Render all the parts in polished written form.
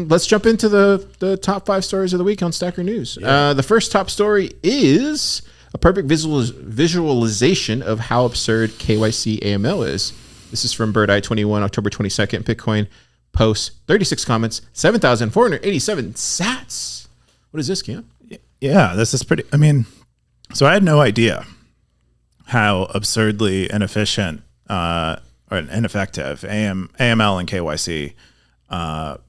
let's jump into the top 5 stories of the week on Stacker.News. The first top story is a perfect visualization of how absurd KYC AML is. This is from Bird Eye 21, October 22nd. Bitcoin posts 36 comments, 7,487 sats. What is this, Keyan? Yeah, this is pretty. I mean, so I had no idea how absurdly inefficient or ineffective AML and KYC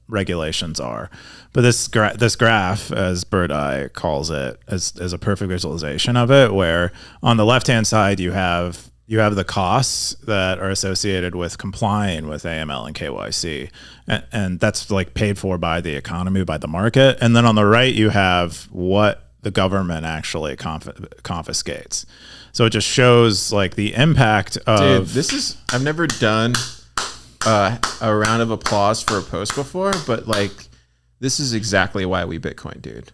regulations are. But this graph, as Bird Eye calls it, is a perfect visualization of it, where on the left-hand side you have the costs that are associated with complying with AML and KYC, and that's like paid for by the economy, by the market. And then on the right you have what the government actually confiscates. So it just shows like the impact of... Dude, I've never done a round of applause for a post before, but like, this is exactly why we Bitcoin, dude.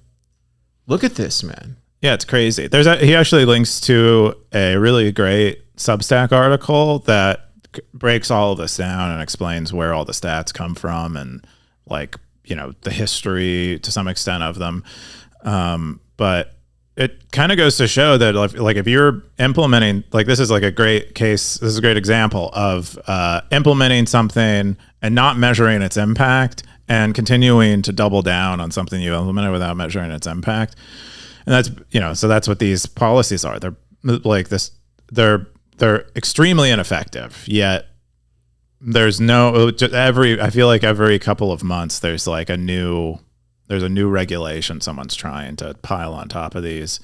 Look at this, man. Yeah, it's crazy. He actually links to a really great Substack article that breaks all of this down and explains where all the stats come from and like, you know, the history to some extent of them. But it kind of goes to show that like if you're implementing, like this is like a great case, this is a great example of implementing something and not measuring its impact and continuing to double down on something you implemented without measuring its impact. And that's, you know, so that's what these policies are. They're like this, they're extremely ineffective, yet there's I feel like every couple of months there's like a new regulation someone's trying to pile on top of these,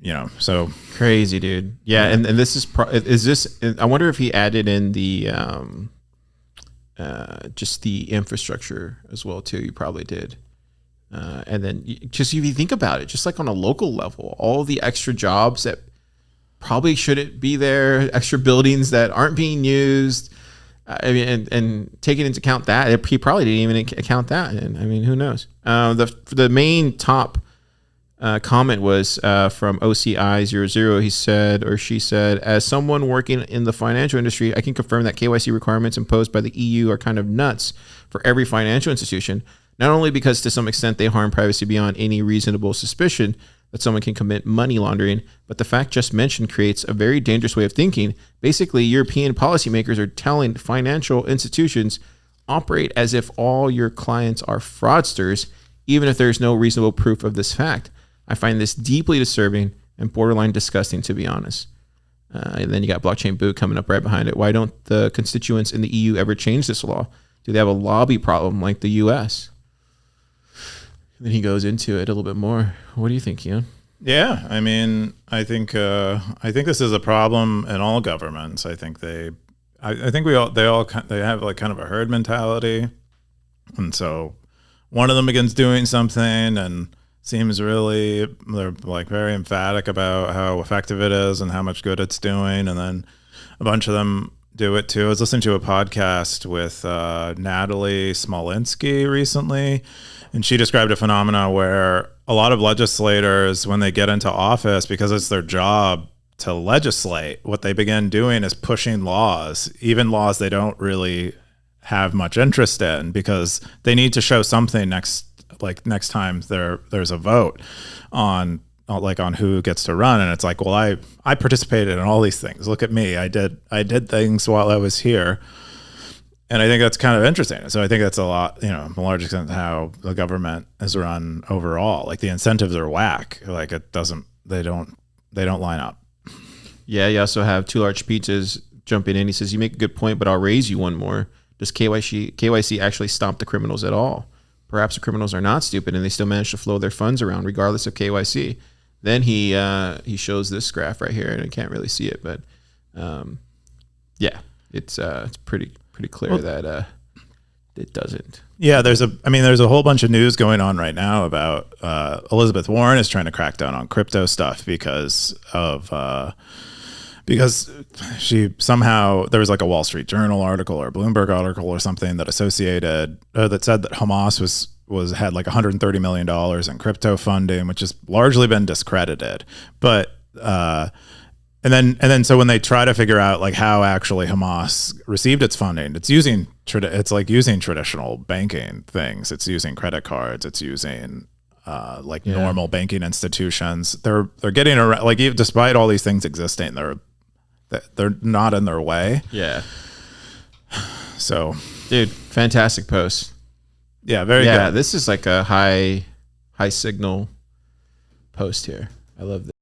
you know. So crazy, dude. Yeah. And this is this, I wonder if he added in the just the infrastructure as well too. You probably did. And then just if you think about it, just like on a local level, all the extra jobs that probably shouldn't be there, extra buildings that aren't being used. I mean, and taking into account that, he probably didn't even account that. And I mean, who knows? The main top comment was from OCI00. He said, or she said, as someone working in the financial industry, I can confirm that KYC requirements imposed by the EU are kind of nuts for every financial institution. Not only because to some extent they harm privacy beyond any reasonable suspicion that someone can commit money laundering, but the fact just mentioned creates a very dangerous way of thinking. Basically, European policymakers are telling financial institutions operate as if all your clients are fraudsters, even if there's no reasonable proof of this fact. I find this deeply disturbing and borderline disgusting, to be honest. And then you got Blockchain Boot coming up right behind it. Why don't the constituents in the EU ever change this law? Do they have a lobby problem like the US? Then he goes into it a little bit more. What do you think, Keyan? Yeah, I mean, I think this is a problem in all governments. I think they have like kind of a herd mentality, and so one of them begins doing something and seems they're like very emphatic about how effective it is and how much good it's doing, and then a bunch of them do it too. I was listening to a podcast with Natalie Smolinski recently, and she described a phenomenon where a lot of legislators, when they get into office, because it's their job to legislate, what they begin doing is pushing laws, even laws they don't really have much interest in, because they need to show something next time there's a vote on who gets to run. And it's like, well, I participated in all these things. Look at me. I did things while I was here. And I think that's kind of interesting. So I think that's a lot, you know, to a large extent how the government is run overall. Like the incentives are whack. Like they don't line up. Yeah. You also have Two Large Pizzas jumping in. He says, you make a good point, but I'll raise you one more. Does KYC actually stop the criminals at all? Perhaps the criminals are not stupid and they still manage to flow their funds around regardless of KYC. Then he shows this graph right here, and I can't really see it, but yeah, it's pretty clear that it doesn't. Yeah, there's a whole bunch of news going on right now about Elizabeth Warren is trying to crack down on crypto stuff because she somehow, there was like a Wall Street Journal article or a Bloomberg article or something that that said that Hamas had like $130 million in crypto funding, which has largely been discredited. But and then so when they try to figure out like how actually Hamas received its funding, it's using it's like using traditional banking things. It's using credit cards. It's using like normal banking institutions. They're getting around, like, despite all these things existing, they're not in their way. Yeah. So, dude, fantastic post. Yeah, very good. Yeah, this is like a high signal post here. I love this.